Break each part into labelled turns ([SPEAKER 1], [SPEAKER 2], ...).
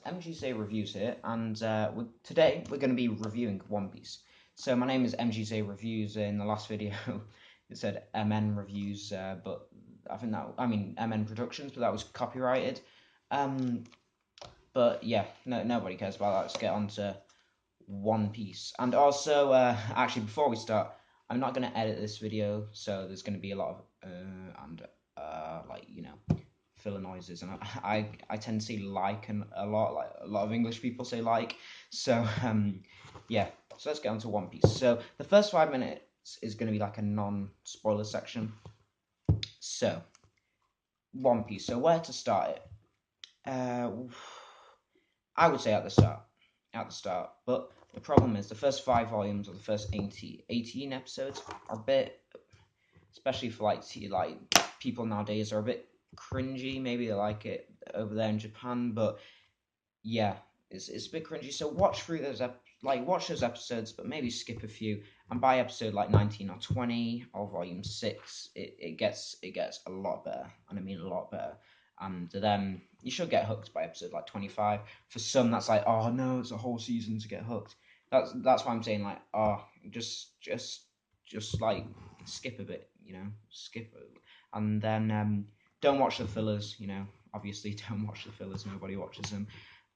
[SPEAKER 1] guys, MGZ Reviews here, and today we're going to be reviewing One Piece. So my name is MGZ Reviews. In the last video it said MN Reviews, but I mean MN Productions, but that was copyrighted. But yeah, nobody cares about that. Let's get on to One Piece. And also, actually before we start, I'm not going to edit this video, so there's going to be a lot of like, you know, filler noises, and I tend to say like, and a lot of English people say like, so yeah, so let's get on to One Piece. So the first 5 minutes is going to be like a non-spoiler section. So One Piece, so where to start it? I would say at the start, but the problem is the first 5 volumes, or the first 18 episodes, are a bit, especially for like people nowadays, are a bit cringy. Maybe they like it over there in Japan, but yeah, it's a bit cringy. So watch through those watch those episodes, but maybe skip a few. And by episode like 19 or 20 or volume 6, it gets a lot better, and I mean a lot better. And then you should get hooked by episode like 25. For some, that's like, oh no, it's a whole season to get hooked. That's why I'm saying, like, oh, just like skip a bit, you know, skip it. And then don't watch the fillers, you know, obviously don't watch the fillers, nobody watches them.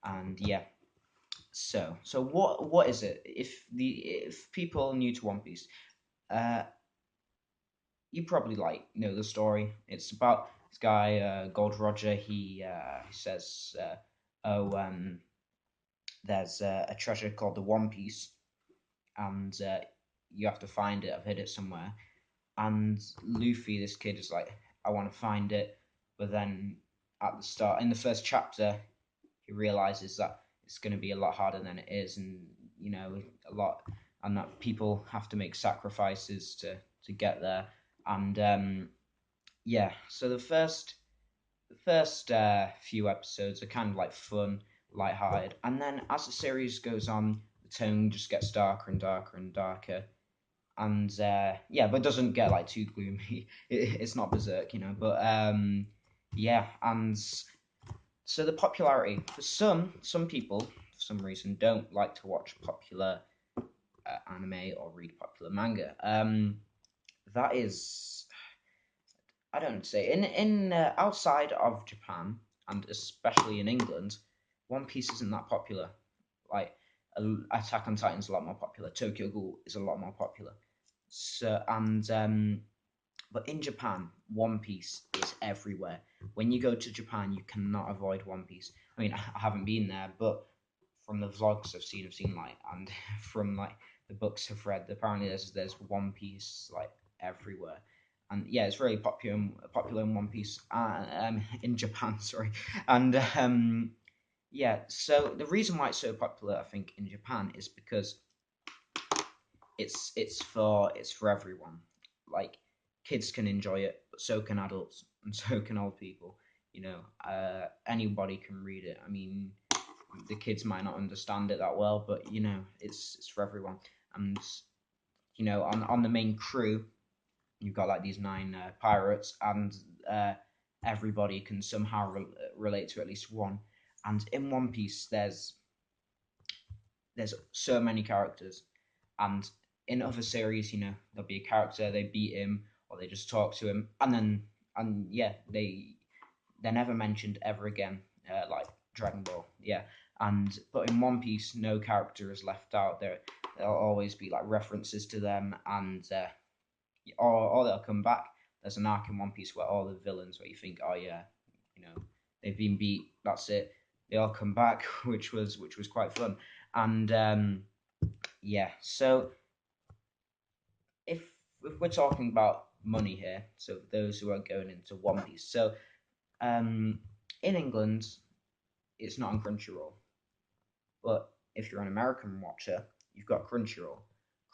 [SPEAKER 1] And yeah, so what is it? If people new to One Piece, you probably know the story. It's about this guy, Gold Roger. He says, there's a treasure called the One Piece, and you have to find it. I've hid it somewhere. And Luffy, this kid, is like, I want to find it, but then at the start, in the first chapter, he realizes that it's going to be a lot harder than it is, and you know, and that people have to make sacrifices to get there. And yeah, so the first few episodes are kind of like fun, lighthearted, and then as the series goes on, the tone just gets darker and darker and darker. And yeah, but it doesn't get like too gloomy. It's not Berserk, you know. But yeah, and so the popularity, for some people, for some reason, don't like to watch popular anime or read popular manga. That is, I don't say, in outside of Japan, and especially in England, One Piece isn't that popular. Like, Attack on Titan is a lot more popular. Tokyo Ghoul is a lot more popular. So, and but in Japan, One Piece is everywhere. When you go to Japan, you cannot avoid One Piece. I mean, I haven't been there, but from the vlogs I've seen like, and from like the books I've read, apparently there's One Piece like everywhere. And yeah, it's really popular in One Piece, in Japan, sorry. And yeah, so the reason why it's so popular, I think, in Japan is because it's for everyone. Like, kids can enjoy it, but so can adults, and so can old people. You know, anybody can read it. I mean, the kids might not understand it that well, but you know, it's for everyone. And you know, on the main crew, you've got like these 9 pirates, and everybody can somehow relate to at least one. And in One Piece, there's so many characters, and in other series, you know, there'll be a character, they beat him, or they just talk to him, and yeah, they're never mentioned ever again, like Dragon Ball, yeah. But in One Piece, no character is left out. There'll always be like references to them, and or they'll come back. There's an arc in One Piece where all the villains, where you think, oh yeah, you know, they've been beat, that's it, they all come back, which was quite fun. And yeah, so if we're talking about money here, so those who are going into One Piece, so in England, it's not on Crunchyroll, but if you're an American watcher, you've got Crunchyroll.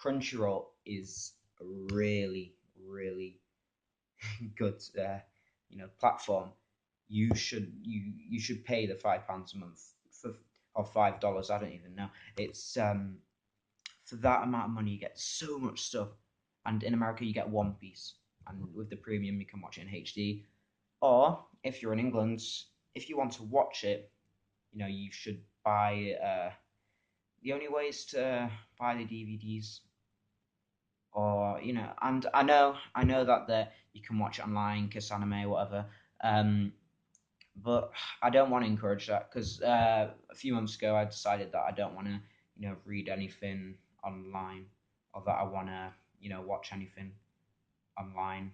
[SPEAKER 1] Crunchyroll is a really good you know, platform. You should pay the £5 a month or $5. I don't even know. It's for that amount of money, you get so much stuff. And in America, you get One Piece, and with the premium, you can watch it in HD. Or if you're in England, if you want to watch it, you should buy. The only ways to buy the DVDs, or and I know that you can watch it online, Kiss Anime, whatever. But I don't want to encourage that because a few months ago I decided that I don't want to read anything online, or that I want to watch anything online.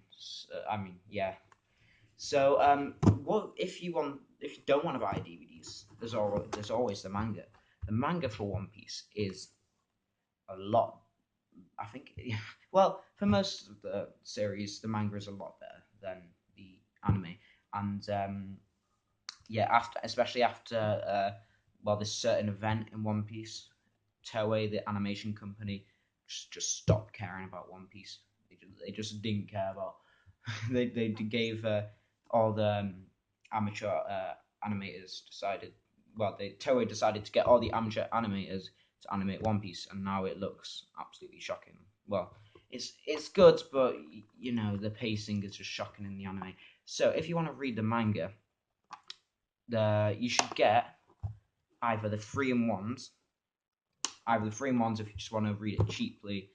[SPEAKER 1] I mean, yeah. So what if you don't want to buy DVDs? There's always the manga. The manga for One Piece is a lot. I think, well, for most of the series, the manga is a lot better than the anime, and yeah, especially after this certain event in One Piece, Toei, the animation company, just stopped caring about One Piece. They just didn't care about. they gave all the amateur animators decided. Well, Toei decided to get all the amateur animators to animate One Piece, and now it looks absolutely shocking. Well, it's good, but the pacing is just shocking in the anime. So if you want to read the manga, you should get either the 3-in-1s, if you just want to read it cheaply.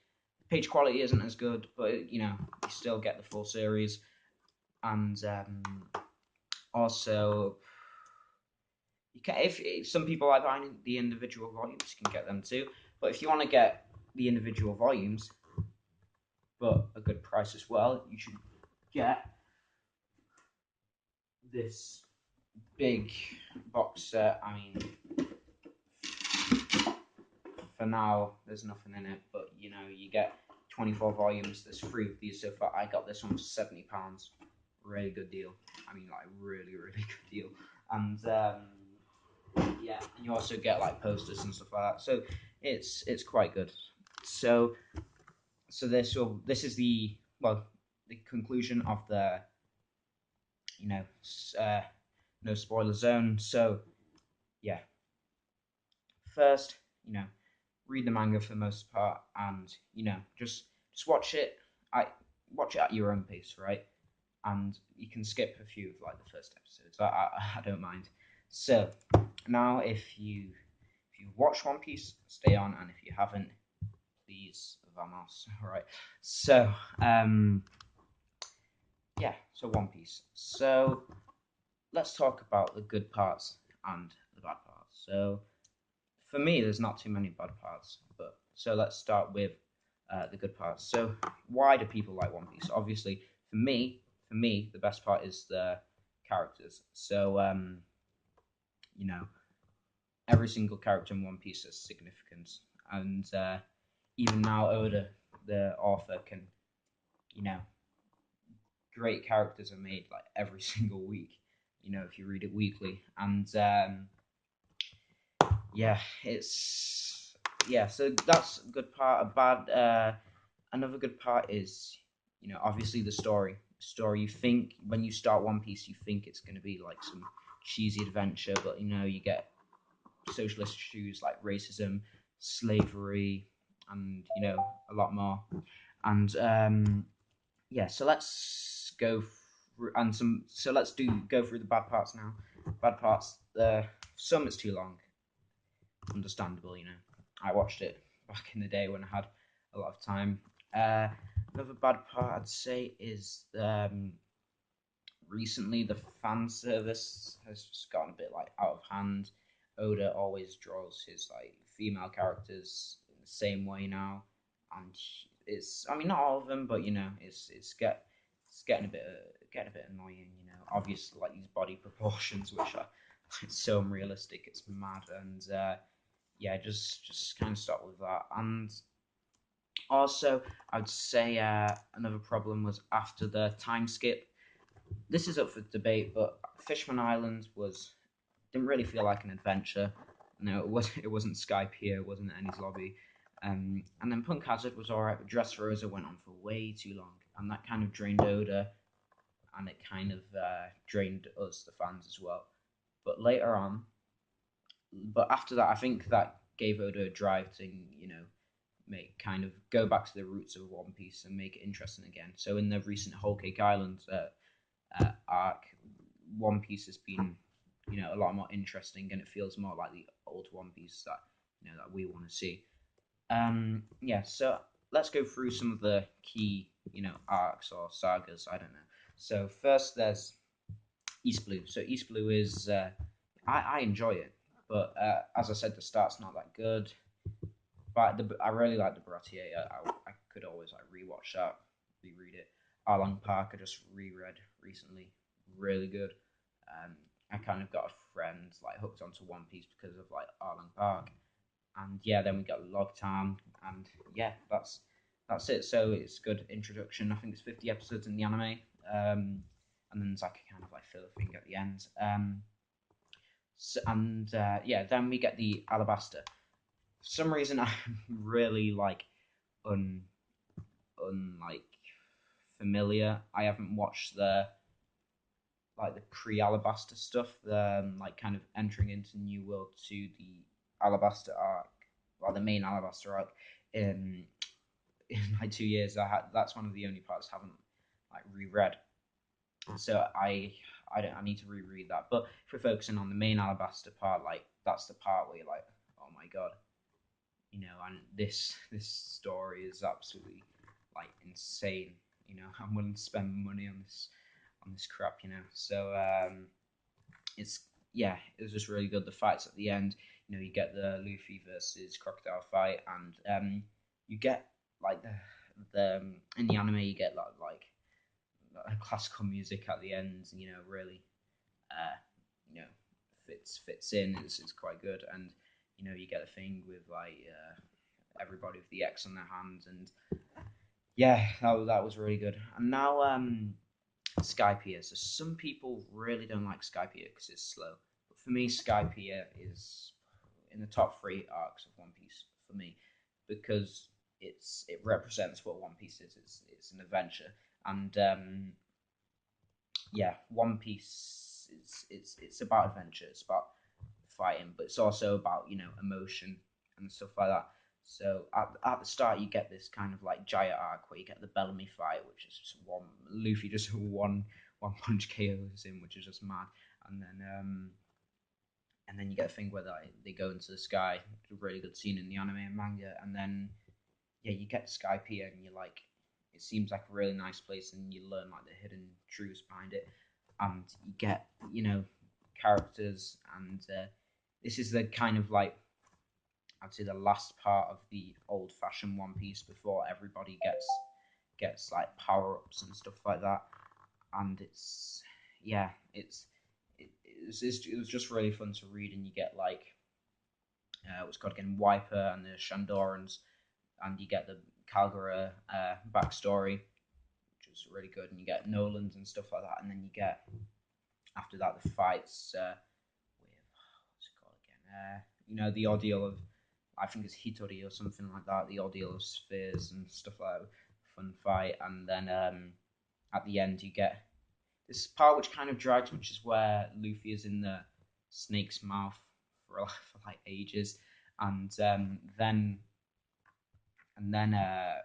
[SPEAKER 1] Page quality isn't as good, but you still get the full series. And also, you can, if some people like buying the individual volumes, you can get them too. But if you want to get the individual volumes, but a good price as well, you should get this big box set. I mean, for now, there's nothing in it, but you get 24 volumes. There's 3 of these so far. I got this one for £70. Really good deal. I mean, like, really, really good deal. And yeah, and you also get like posters and stuff like that. So it's quite good. So this is the conclusion of the no spoiler zone. So yeah, first read the manga for the most part, and just watch it. Watch it at your own pace, right? And you can skip a few of like the first episodes. I don't mind. So now, if you watch One Piece, stay on, and if you haven't, please vamos. All right. So yeah. So One Piece. So let's talk about the good parts and the bad parts. So for me, there's not too many bad parts, but so let's start with the good parts. So why do people like One Piece? Obviously, for me, the best part is the characters. So every single character in One Piece has significance, and even now Oda, the author, can great characters are made like every single week. If you read it weekly, and yeah, so that's a good part. Another good part is obviously the story. You think when you start One Piece, you think it's going to be like some cheesy adventure, but you get socialist issues like racism, slavery, and a lot more. And yeah, so let's go through go through the bad parts now. Bad parts. Some it's too long. Understandable, I watched it back in the day when I had a lot of time. Another bad part I'd say is recently the fan service has just gotten a bit like out of hand. Oda always draws his like female characters in the same way now, and I mean not all of them, but it's getting a bit annoying. Obviously like these body proportions, which are it's so unrealistic, it's mad, and yeah, just kind of stop with that. And also, I'd say another problem was after the time skip. This is up for debate, but Fishman Island didn't really feel like an adventure. No, it wasn't Skype here, it wasn't Annie's Lobby. And then Punk Hazard was alright, but Dressrosa went on for way too long, and that kind of drained Oda, and it kind of drained us, the fans, as well. But later on, after that, I think that gave Oda a drive to go back to the roots of One Piece and make it interesting again. So in the recent Whole Cake Island arc, One Piece has been a lot more interesting, and it feels more like the old One Piece that that we want to see. Yeah, so let's go through some of the key arcs or sagas. I don't know. So first, there's East Blue. So East Blue is I enjoy it, but as I said, the start's not that good. But I really like the Baratier. I could always rewatch that, reread it. Arlong Park I just reread recently, really good. I kind of got a friend hooked onto One Piece because of Arlong Park, and yeah, then we got Log Time, and yeah, that's it. So it's a good introduction. I think there's 50 episodes in the anime, and then there's a kind of filler thing at the end. Yeah, then we get the Alabaster. For some reason, I'm really un familiar. I haven't watched the pre-Alabaster stuff, kind of entering into New World to the Alabaster arc, or the main Alabaster arc, in 2 years. That's one of the only parts I haven't reread. So I need to reread that. But if we're focusing on the main Alabaster part, that's the part where you're like, oh my god, and this story is absolutely insane. I'm willing to spend money on this crap. So it's it was just really good. The fights at the end, you get the Luffy versus Crocodile fight, and you get the in the anime you get classical music at the end. Really, fits in. It's quite good, and you get a thing with everybody with the X on their hands, and yeah, that was really good. And now Skypiea. So some people really don't like Skypiea because it's slow, but for me, Skypiea is in the top 3 arcs of One Piece for me because it represents what One Piece is. It's an adventure, and yeah, One Piece it's about adventure. It's about fighting, but it's also about emotion and stuff like that. So at the start, you get this kind of Jaya arc where you get the Bellamy fight, which is just one Luffy just one punch KOs him, which is just mad. And then you get a thing where they go into the sky, which is a really good scene in the anime and manga. And then yeah, you get to Skypiea, and you're it seems like a really nice place, and you learn the hidden truths behind it, and you get characters, and this is the kind of I'd say the last part of the old-fashioned One Piece before everybody gets power-ups and stuff like that, and it's yeah, it was just really fun to read, and you get what's called again Wiper and the Shandorans, and you get the Calgara backstory, which is really good, and you get Nolan's and stuff like that, and then you get after that the fights with what's it called again? The ordeal of I think it's Hitori or something like that. The ordeal of spheres and stuff like that. Fun fight, and then at the end you get this part which kind of drags, which is where Luffy is in the snake's mouth for ages, and then what am I gonna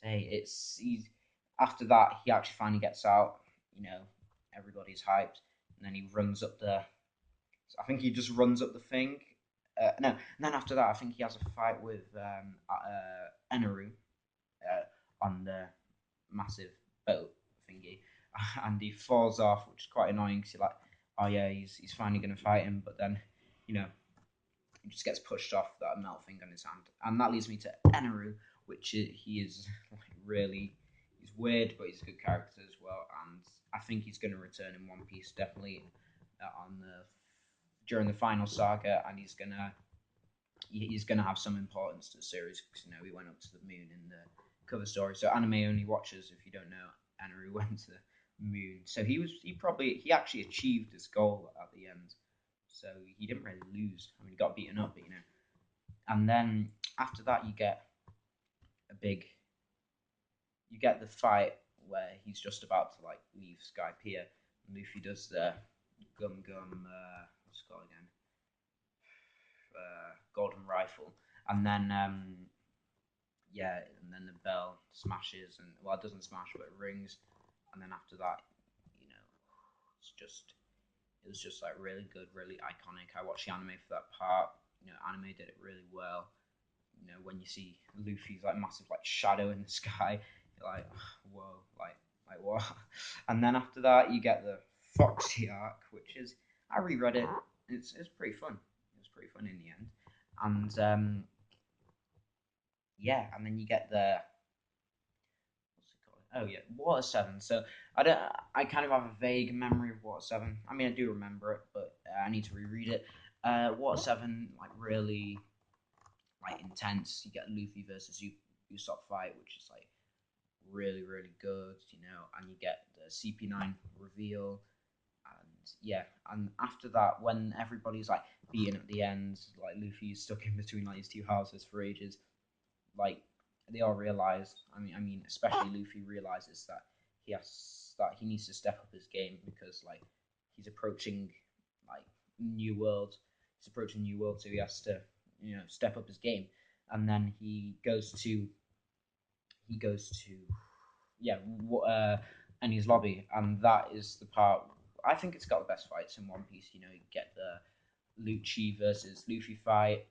[SPEAKER 1] say? He's after that he actually finally gets out. Everybody's hyped, and then he runs up the. I think he just runs up the thing. No, and then after that, I think he has a fight with Naru on the massive boat thingy, and he falls off, which is quite annoying because you're like, oh yeah, he's finally going to fight him, but then he just gets pushed off that melt thing on his hand, and that leads me to Naru, which he is really he's weird, but he's a good character as well, and I think he's going to return in One Piece definitely during the final saga, and he's gonna have some importance to the series because he went up to the moon in the cover story. So anime only watchers, if you don't know, Naru went to the moon. So he actually achieved his goal at the end. So he didn't really lose. I mean, he got beaten up, but And then after that, you get the fight where he's just about to leave Skypiea, and Luffy does the gum what's it called again? Golden rifle, and then and then the bell smashes, and it doesn't smash, but it rings, and then after that, it was just like really good, really iconic. I watched the anime for that part. Anime did it really well. When you see Luffy's like massive like shadow in the sky, you're like, whoa, like what? And then after that, you get the Foxy arc, which is I reread it. It's pretty fun. It was pretty fun in the end, and yeah, and then you get the what's it called? Oh yeah, Water 7. So I kind of have a vague memory of Water 7. I mean, I do remember it, but I need to reread it. Water 7 like really like intense. You get Luffy versus Usopp fight, which is like really really good, and you get the CP9 reveal, and yeah, and after that, when everybody's like beaten at the end, like Luffy's stuck in between like these two houses for ages, like they all realize. I mean, especially Luffy realizes that he needs to step up his game because like he's approaching like new world. He's approaching new world, so he has to step up his game. And then he goes to yeah, Annie's lobby, and that is the part. I think it's got the best fights in One Piece. You get the Lucci versus Luffy fight,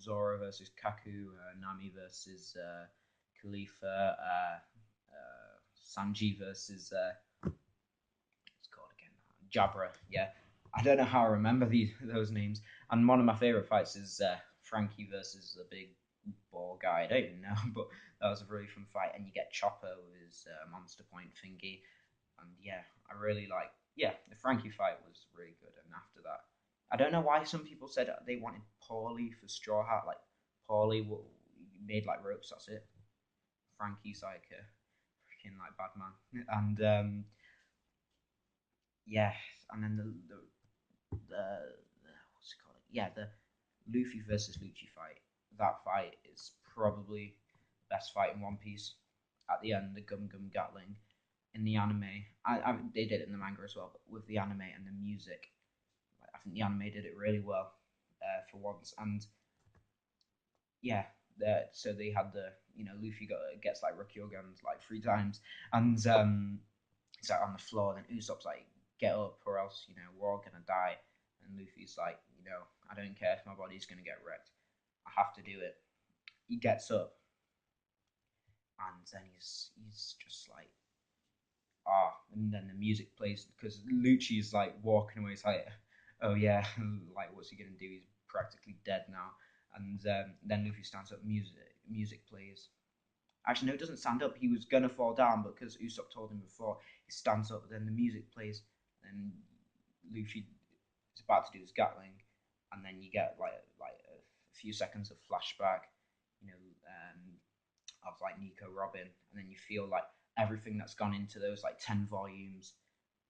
[SPEAKER 1] Zoro versus Kaku, Nami versus Khalifa, Sanji versus what's it called again? Jabra. Yeah, I don't know how I remember those names. And one of my favorite fights is Frankie versus the big ball guy. I don't even know, but that was a really fun fight. And you get Chopper with his Monster Point thingy. And yeah, I really like. Yeah, the Frankie fight was really good. And after that, I don't know why some people said they wanted Paulie for Straw Hat. Like Paulie made like ropes. That's it. Frankie's like a freaking like bad man. And yeah, and then the what's it called? Yeah, the Luffy versus Lucci fight. That fight is probably the best fight in One Piece. At the end, the Gum Gum Gatling in the anime. They did it in the manga as well, but with the anime and the music, I think the anime did it really well for once. And yeah, so they had Luffy gets like Ryokugan's like 3 times, and he's like on the floor. Then Usopp's like, get up, or else we're all gonna die. And Luffy's like, I don't care if my body's gonna get wrecked. I have to do it. He gets up, and then he's just like, and then the music plays because Lucci's like walking away. He's like, oh yeah, like what's he gonna do? He's practically dead now. And then Luffy stands up. Music plays. Actually, no, he doesn't stand up. He was gonna fall down, but because Usopp told him before, he stands up. Then the music plays, and Luffy is about to do his Gatling, and then you get like a few seconds of flashback, you know, of like Nico Robin, and then you feel like everything that's gone into those like 10 volumes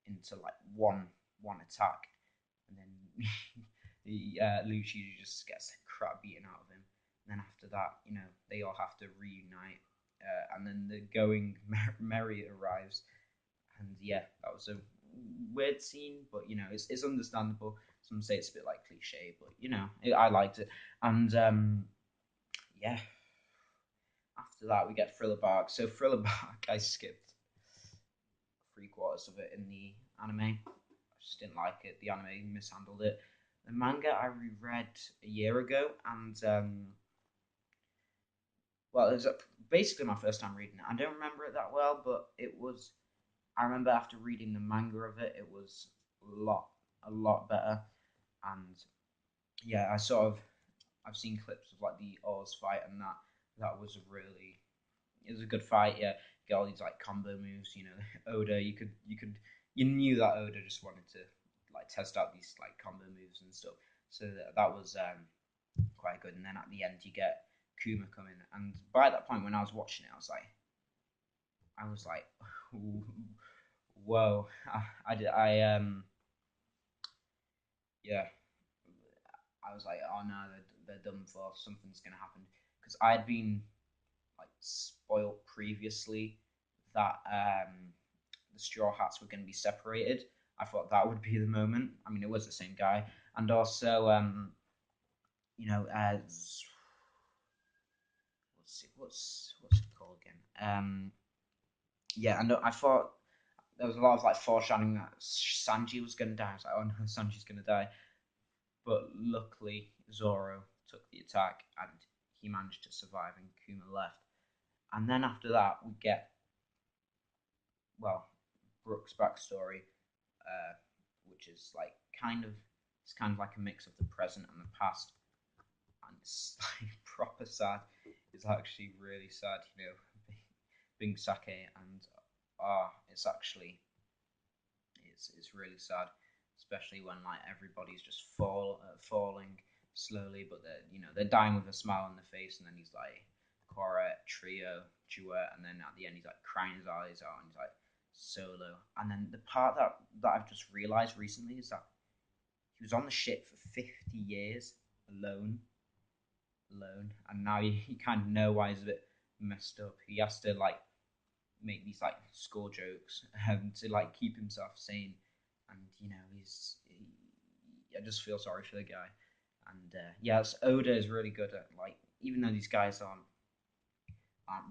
[SPEAKER 1] into like one attack, and then Lucci just gets the crap beaten out of him. And then after that, they all have to reunite, and then the Going Merry arrives, and yeah, that was a weird scene, but it's understandable. Some say it's a bit like cliche, but I liked it, and yeah. After that, we get Thriller Bark. So Thriller Bark, I skipped 3/4 of it in the anime. I just didn't like it. The anime mishandled it. The manga I reread a year ago, and well, it was basically my first time reading it. I don't remember it that well, but it was. I remember after reading the manga of it, it was a lot better. And yeah, I've seen clips of like the Oz fight, and that was it was a good fight. Yeah, get all these like combo moves. Oda, you knew that Oda just wanted to like test out these like combo moves and stuff. So that was quite good. And then at the end, you get Kuma coming, and by that point, when I was watching it, I was like, whoa! Yeah, I was like, oh no, they're done for. Something's gonna happen because I had been like spoiled previously that the Straw Hats were going to be separated. I thought that would be the moment. I mean, it was the same guy, and also as what's it called again? Yeah, and I thought there was a lot of like foreshadowing that Sanji was gonna die. I was like, oh no, Sanji's gonna die. But luckily, Zoro took the attack and he managed to survive, and Kuma left. And then after that, we get, well, Brookes' backstory, which is like it's kind of like a mix of the present and the past, and it's like proper sad. It's actually really sad, being Sake, and it's actually it's really sad, especially when like everybody's just falling slowly, but they're dying with a smile on their face, and then he's like Quaret, Trio, Duet, and then at the end he's like crying his eyes out, and he's like Solo. And then the part that I've just realized recently is that he was on the ship for 50 years alone, and now you kind of know why he's a bit messed up. He has to like make these like score jokes to like keep himself sane, and I just feel sorry for the guy. And Oda is really good at, like, even though these guys aren't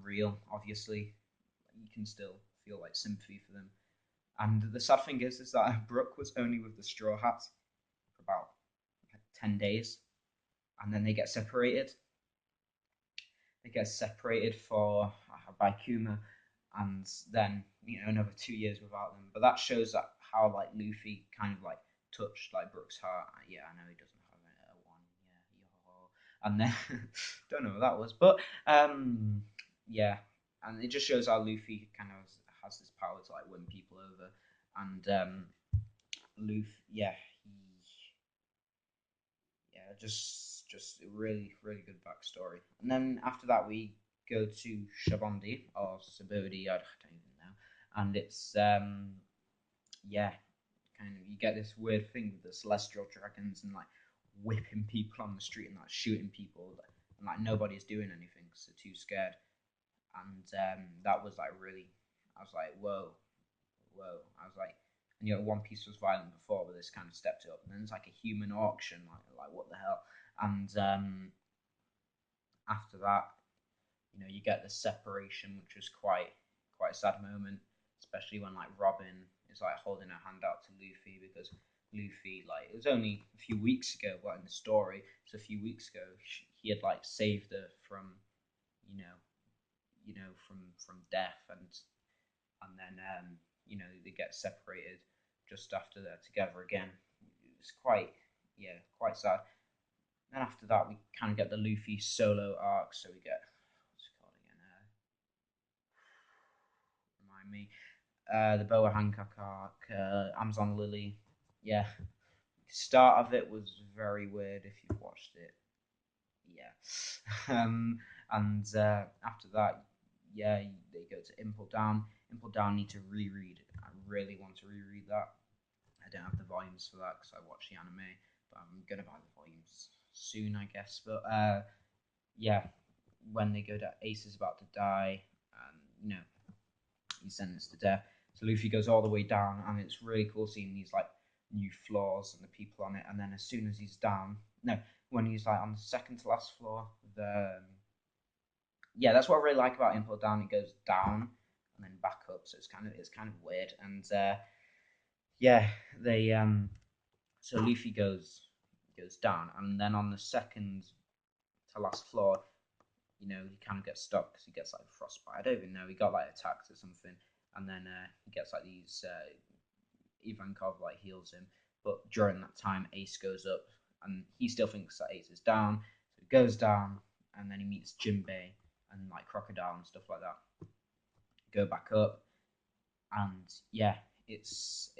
[SPEAKER 1] real, obviously, you can still feel like sympathy for them. And the sad thing is that Brook was only with the Straw Hats for about 10 days, and then they get separated. They get separated by Kuma, and then another 2 years without them. But that shows that how like Luffy kind of like touched like Brook's heart. Yeah, I know he doesn't have a one. Yeah, and then don't know what that was, but yeah, and it just shows how Luffy kind of has this power to like win people over, and Luffy, just a really really good backstory. And then after that we go to Shabondi or Subodi, I don't even know, and it's kind of, you get this weird thing with the celestial dragons and like whipping people on the street and like shooting people, and like nobody's doing anything because they're too scared. And that was like really, I was like, whoa. I was like, and One Piece was violent before, but this kind of stepped it up. And then it's like a human auction, like what the hell? And after that, you get the separation, which was quite a sad moment, especially when like Robin is like holding her hand out to Luffy, because Luffy, like, it was only a few weeks ago, but in the story, it's a few weeks ago, he had like saved her from, from death, and then they get separated just after they're together again. It's quite sad. Then after that, we kind of get the Luffy solo arc. So we get, what's it called again? Remind me. The Boa Hancock arc, Amazon Lily. Yeah, the start of it was very weird if you've watched it. Yeah, and after that, they go to Impel Down. Impel Down need to reread. I really want to reread that. I don't have the volumes for that because I watch the anime, but I'm gonna buy the volumes soon, I guess. But when they go to Ace is about to die, and he's sentenced to death. So Luffy goes all the way down, and it's really cool seeing these like new floors and the people on it. And then as soon as he's down, when he's like on the second to last floor, that's what I really like about Impel Down. It goes down and then back up, so it's kind of weird. And they so Luffy goes down, and then on the second to last floor, he kind of gets stuck because he gets like frostbite. I don't even know. He got like attacked or something, and then he gets like these. Ivankov like heals him, but during that time, Ace goes up, and he still thinks that Ace is down, so he goes down, and then he meets Jinbei and like Crocodile and stuff like that. Go back up, and it's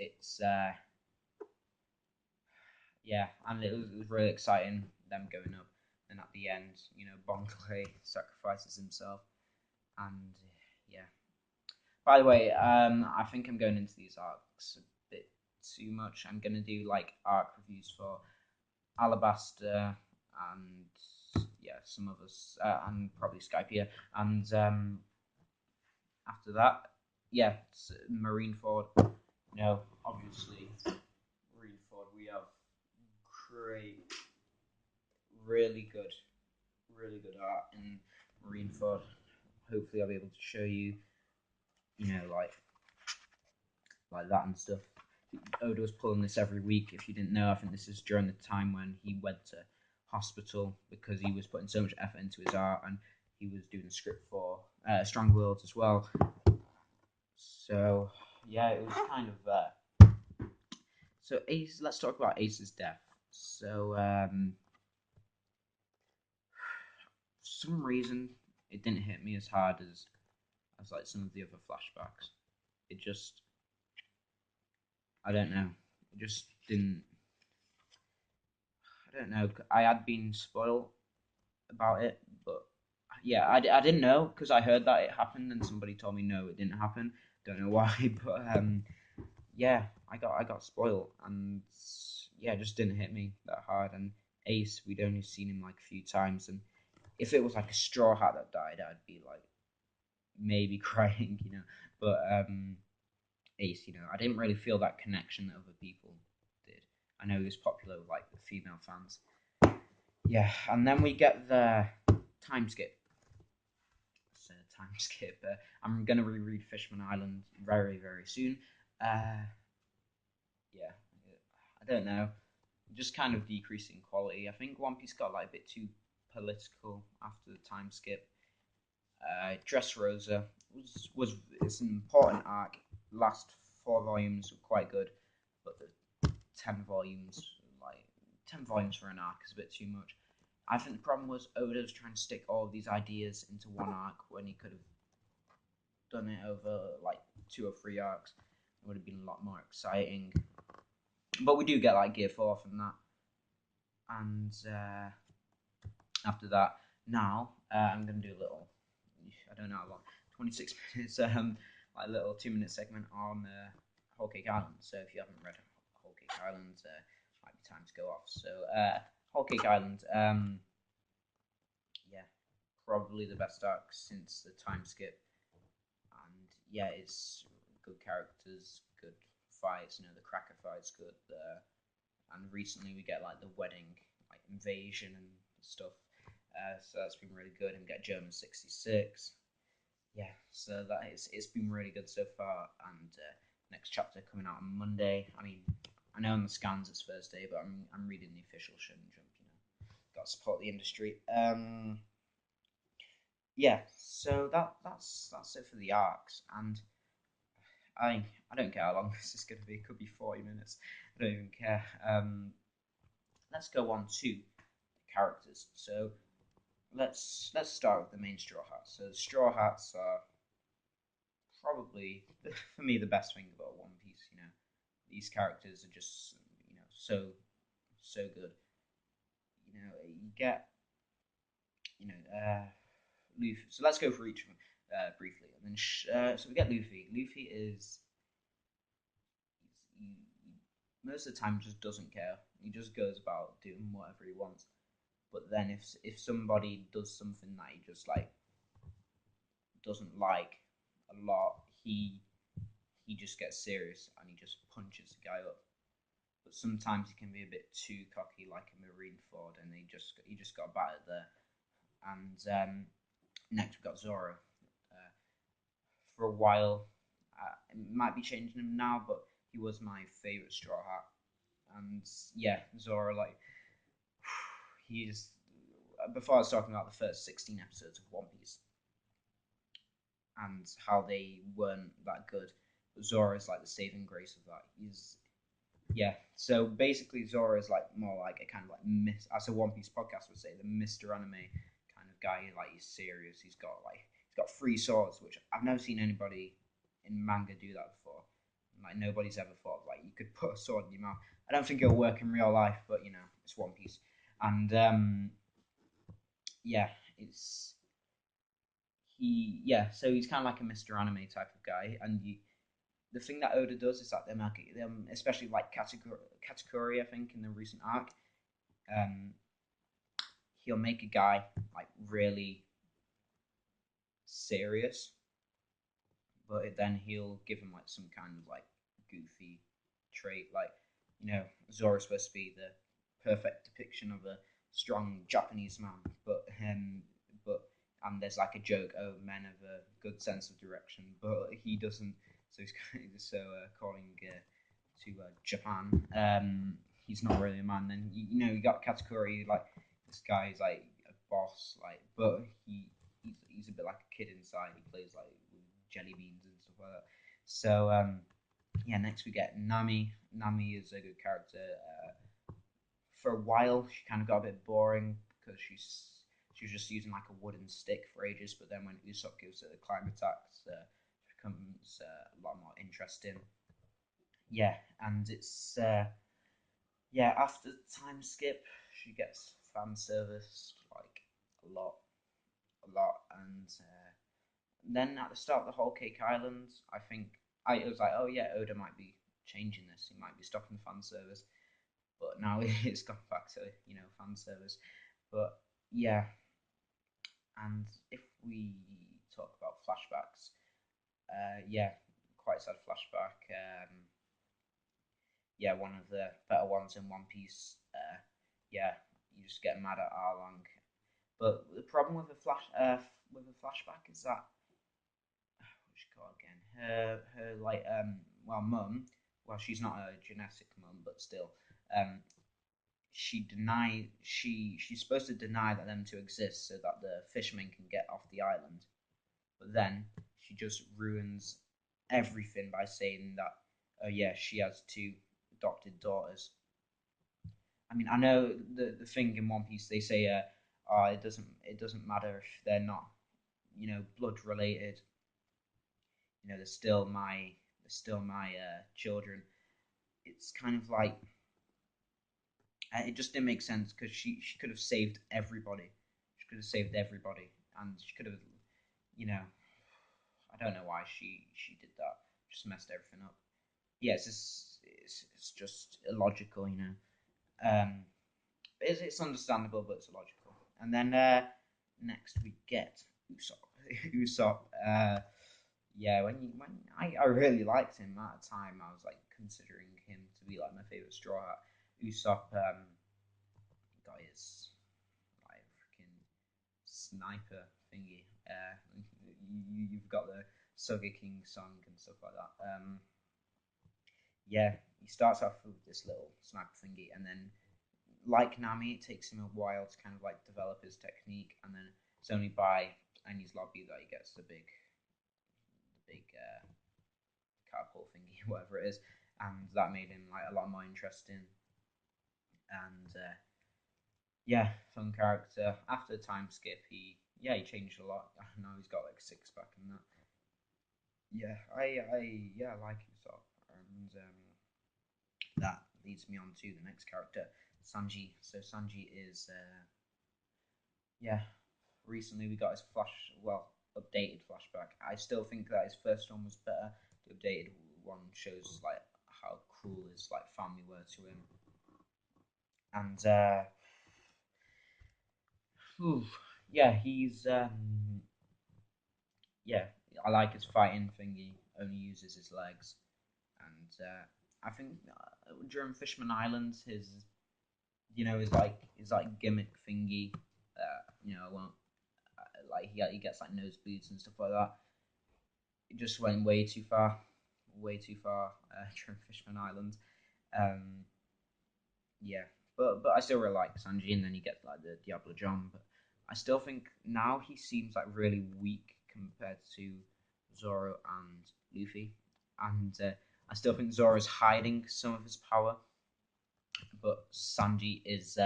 [SPEAKER 1] and it was really exciting, them going up. And at the end, Bon Clay sacrifices himself, and yeah. By the way, I think I'm going into these arcs a bit too much. I'm gonna do like arc reviews for Alabasta and some others, and probably Skypiea, and after that, it's Marineford. Obviously, Marineford. We have great, really good art in Marineford. Hopefully, I'll be able to show you, like like that and stuff. Oda was pulling this every week. If you didn't know, I think this is during the time when he went to hospital because he was putting so much effort into his art, and he was doing the script for Strong Worlds as well. So yeah, it was kind of. So Ace, let's talk about Ace's death. So for some reason, it didn't hit me as hard as like some of the other flashbacks. It just, I don't know. It just didn't. I don't know. I had been spoiled about it, but yeah, I didn't know because I heard that it happened and somebody told me no, it didn't happen. Don't know why, but yeah, I got spoiled and yeah, it just didn't hit me that hard. And Ace, we'd only seen him like a few times, and if it was like a Straw Hat that died, I'd be like maybe crying, you know. But Ace, you know, I didn't really feel that connection that other people did. I know he was popular with like the female fans. Yeah, and then we get the time skip. So time skip. I'm gonna reread Fishman Island very very soon. Yeah, I don't know. Just kind of decreasing quality. I think One Piece got like a bit too political after the time skip. Dressrosa was it's an important arc. Last 4 volumes were quite good, but the 10 volumes, like 10 volumes for an arc, is a bit too much. I think the problem was Oda was trying to stick all of these ideas into one arc when he could have done it over like 2 or 3 arcs. It would have been a lot more exciting. But we do get like Gear 4 from that. And after that, now I'm going to do a little, I don't know how long, 26 minutes, like a little 2-minute segment on Whole Cake Island. So if you haven't read Whole Cake Island, might be time to go off. So Whole Cake Island, yeah, probably the best arc since the time skip. And yeah, it's good characters, good fights. You know, the Cracker fight's good. And recently we get like the wedding, like invasion and stuff. So that's been really good. And we get German 66. Yeah, so that is, it's been really good so far. And next chapter coming out on Monday. I mean, I know on the scans it's Thursday, but I'm reading the official Shonen Jump. You know, got to support the industry. Yeah, so that's it for the arcs, and I don't care how long this is going to be. It could be 40 minutes. I don't even care. Let's go on to the characters. So let's start with the main Straw Hats. So the Straw Hats are probably for me the best thing about One Piece. You know, these characters are just so good. You know, you get Luffy. So let's go for each of them briefly, and then so we get Luffy. Luffy is he, most of the time just doesn't care. He just goes about doing whatever he wants. But then if somebody does something that he just like doesn't like a lot, he just gets serious and he just punches the guy up. But sometimes he can be a bit too cocky, like a Marineford, and he just got battered there. And next we've got Zoro. For a while, it might be changing him now, but he was my favorite Straw Hat. And yeah, Zoro, like he's before I was talking about the first 16 episodes of One Piece and how they weren't that good. But Zoro is like the saving grace of that. Yeah. So basically, Zoro is like more like a kind of like as a One Piece podcast would say, the Mr. Anime kind of guy. Like he's serious. He's got 3 swords, which I've never seen anybody in manga do that before. Like nobody's ever thought like you could put a sword in your mouth. I don't think it'll work in real life, but you know it's One Piece, and yeah, so he's kind of like a Mr. Anime type of guy, and the thing that Oda does is that them, especially like Katakuri, I think in the recent arc, he'll make a guy like really serious, but then he'll give him like some kind of like goofy trait, like you know Zoro's supposed to be the perfect depiction of a strong Japanese man, but and there's like a joke, oh, men have a good sense of direction, but he doesn't So he's calling to Japan. He's not really a man. Then you got Katakuri, like this guy is like a boss, like, but he's a bit like a kid inside. He plays like with jelly beans and stuff like that. So yeah, next we get Nami. Nami is a good character. For a while, she kind of got a bit boring because she was just using like a wooden stick for ages. But then when Usopp gives her the climb attacks, it becomes a lot more interesting. Yeah, and it's after the time skip, she gets fan service like a lot, and then at the start of the Whole Cake Island, I think it was like, oh yeah, Oda might be changing this. He might be stopping the fan service, but now it's gone back to fan service. But yeah, and if we talk about flashbacks, quite sad flashback. One of the better ones in One Piece. You just get mad at Arlong. But the problem with a flashback is that what she called again? Her mum. Well, she's not a genetic mum, but still, she's supposed to deny that them to exist so that the fishermen can get off the island. But then she just ruins everything by saying that she has 2 adopted daughters. I mean, I know the thing in One Piece, they say it doesn't matter if they're not blood related. They're still my children. It's kind of like it just didn't make sense because she could have saved everybody. She could have saved everybody, and she could have, I don't know why she did that. Just messed everything up. Yeah, it's just illogical, It's understandable, but it's illogical. And then next we get Usopp. Usopp. When I really liked him at the time, I was like considering him to be like my favorite Straw Hat. Usopp got his like freaking sniper thingy. You've got the Soga King song and stuff like that. He starts off with this little sniper thingy, and then, like Nami, it takes him a while to kind of like develop his technique, and then it's only by Annie's lobby that he gets the big catapult thingy, whatever it is, and that made him like a lot more interesting. And fun character. After the time skip, he changed a lot. Now he's got like 6-pack and that. I like Usopp, and that leads me on to the next character, Sanji. So Sanji is recently we got his updated flashback. I still think that his first one was better. The updated one shows like how cruel his like family were to him, and he's I like his fighting thing. He only uses his legs, and I think during Fishman Islands, his gimmick thingy. He gets like nosebleeds and stuff like that. It just went way too far during Fishman Island. But I still really like Sanji, and then you get like the Diablo John. But I still think now he seems like really weak compared to Zoro and Luffy, and I still think Zoro's hiding some of his power, but Sanji is.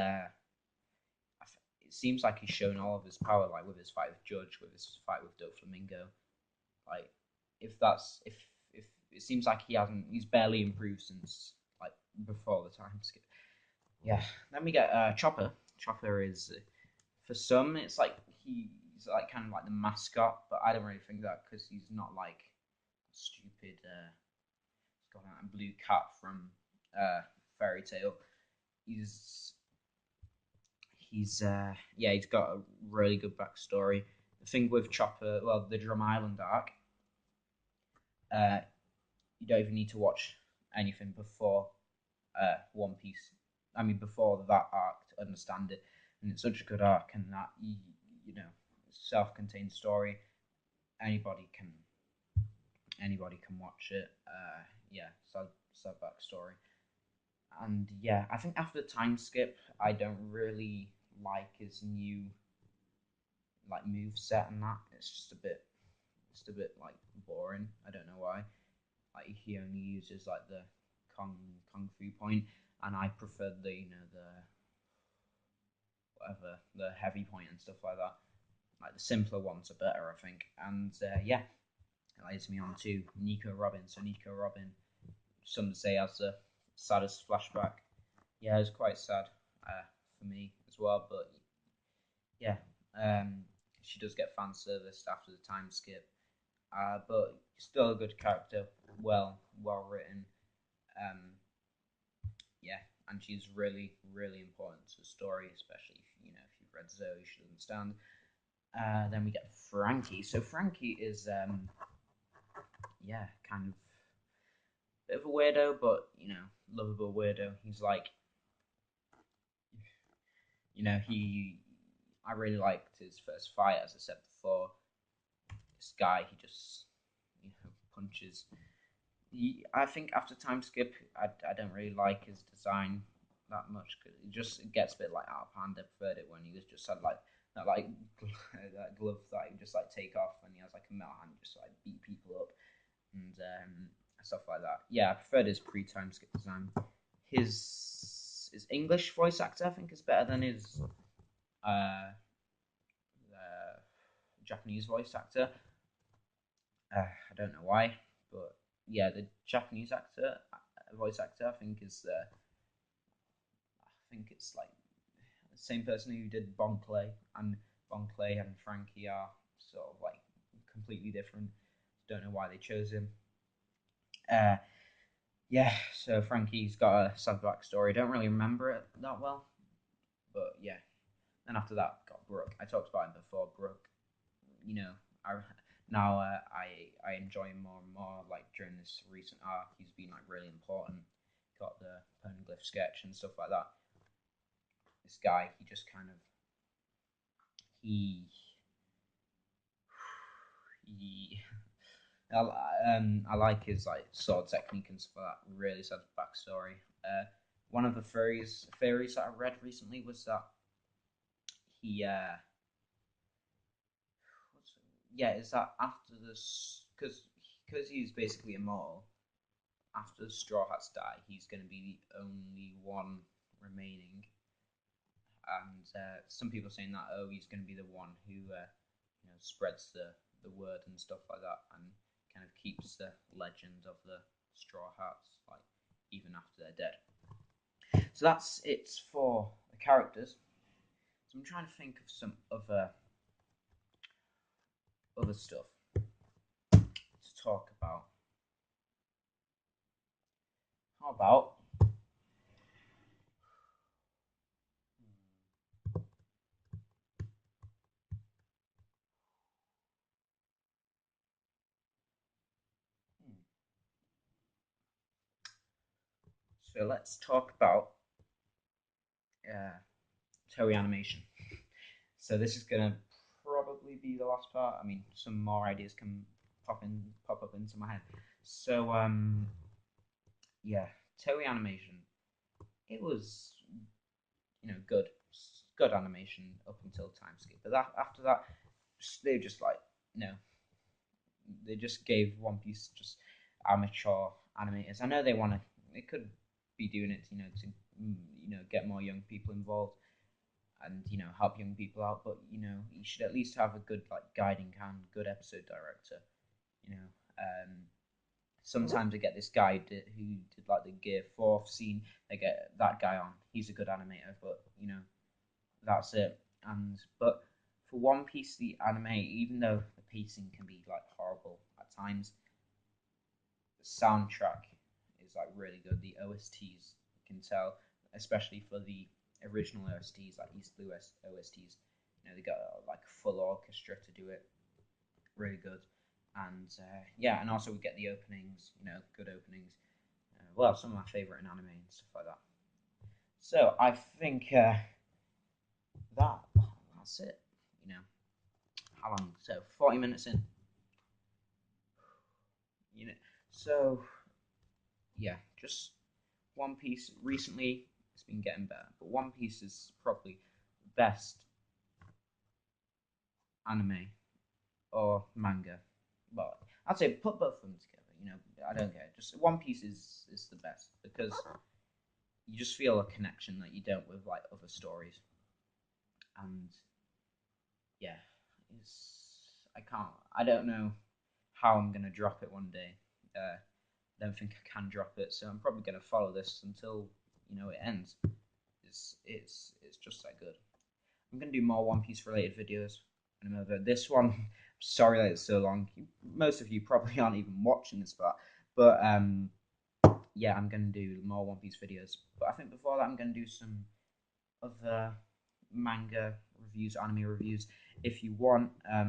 [SPEAKER 1] It seems like he's shown all of his power, like with his fight with Judge, with his fight with Doflamingo. Like, if it seems like he's barely improved since like before the time skip. Yeah. Then we get Chopper. Chopper is, for some, it's like he's like kind of like the mascot, but I don't really think that because he's not like stupid. He's got a blue cat from Fairy Tail. He's got a really good backstory. The thing with Chopper, well, the Drum Island arc, you don't even need to watch anything before One Piece. I mean, before that arc to understand it. And it's such a good arc, and that self-contained story. Anybody can Anybody can watch it. Yeah, sad backstory. And yeah, I think after the time skip, I don't really like his new like move set and that. It's a bit like boring. I don't know why. Like he only uses like the kung fu point, and I prefer the the whatever the heavy point and stuff like that. Like the simpler ones are better, I think. And yeah, it leads me on to Nico Robin. So Nico Robin, some say has the saddest flashback. Yeah, it's quite sad for me as well. But yeah, she does get fan serviced after the time skip. But still a good character, well written. Um, yeah, and she's really important to the story, especially if if you've read Zoe, you should understand. Then we get Frankie. So Frankie is yeah, kind of a bit of a weirdo, but lovable weirdo. He's like he I really liked his first fight, as I said before. This guy, he just punches. I think after time skip, I don't really like his design that much because it gets a bit like out of hand. I preferred it when he was just had like that like that glove that he just like take off and he has like a metal hand just like beat people up and stuff like that. Yeah, I preferred his pre-time skip design. His English voice actor I think is better than his uh, Japanese voice actor. I don't know why, but yeah, the Japanese voice actor, I think it's like the same person who did Bon Clay, and Bon Clay and Frankie are sort of like completely different. Don't know why they chose him. Uh, yeah, so Frankie's got a sad backstory. Don't really remember it that well, but yeah. Then after that, got Brook. I talked about him before. Brook, you know, I now I enjoy him more and more. Like during this recent arc, he's been like really important. Got the Poneglyph sketch and stuff like that. This guy, he just kind of he he. I like his like sword technique and stuff like that. Really sad backstory. One of the theories that I read recently was that he yeah, is that after this because he's basically immortal. After the Straw Hats die, he's going to be the only one remaining. And some people saying that he's going to be the one who spreads the word and stuff like that, and kind of keeps the legend of the Straw Hats like even after they're dead. So that's it for the characters. So I'm trying to think of some other stuff to talk about. How about so let's talk about uh, Toei animation. So this is gonna probably be the last part. I mean, some more ideas can pop up into my head. So yeah, Toei animation. It was good, good animation up until time skip. But after that, they just like they just gave One Piece just amateur animators. I know they want to. They could be doing it, to get more young people involved and help young people out. But you should at least have a good like guiding hand, good episode director. You know, sometimes they get this guy who did like the Gear Fourth scene. They get that guy on. He's a good animator, but that's it. And but for One Piece, the anime, even though the pacing can be like horrible at times, the soundtrack is like really good. The OSTs you can tell, especially for the original OSTs, like East Blue OSTs. They got like a full orchestra to do it. Really good, and yeah, and also we get the openings. Good openings. Well, some of my favorite in anime and stuff like that. So I think that's it. How long? So 40 minutes in. you know. So yeah, just One Piece. Recently, it's been getting better, but One Piece is probably the best anime or manga. Well, I'd say put both of them together. You know, I don't care. Just One Piece is the best because you just feel a connection that you don't with like other stories, and yeah, I can't. I don't know how I'm gonna drop it one day. Don't think I can drop it, so I'm probably gonna follow this until it ends. It's just that good. I'm gonna do more One Piece related videos in a minute. This one, I'm sorry that it's so long. Most of you probably aren't even watching this part, but yeah, I'm gonna do more One Piece videos. But I think before that, I'm gonna do some other manga reviews, anime reviews. If you want, I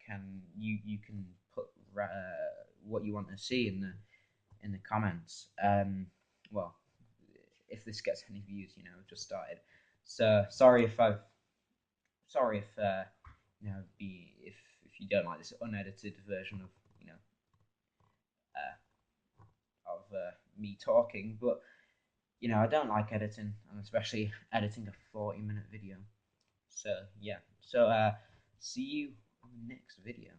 [SPEAKER 1] can. You can put what you want to see in the comments. Well, if this gets any views, I've just started. So sorry if if you don't like this unedited version of me talking, but I don't like editing, and especially editing a 40-minute video. So yeah, see you on the next video.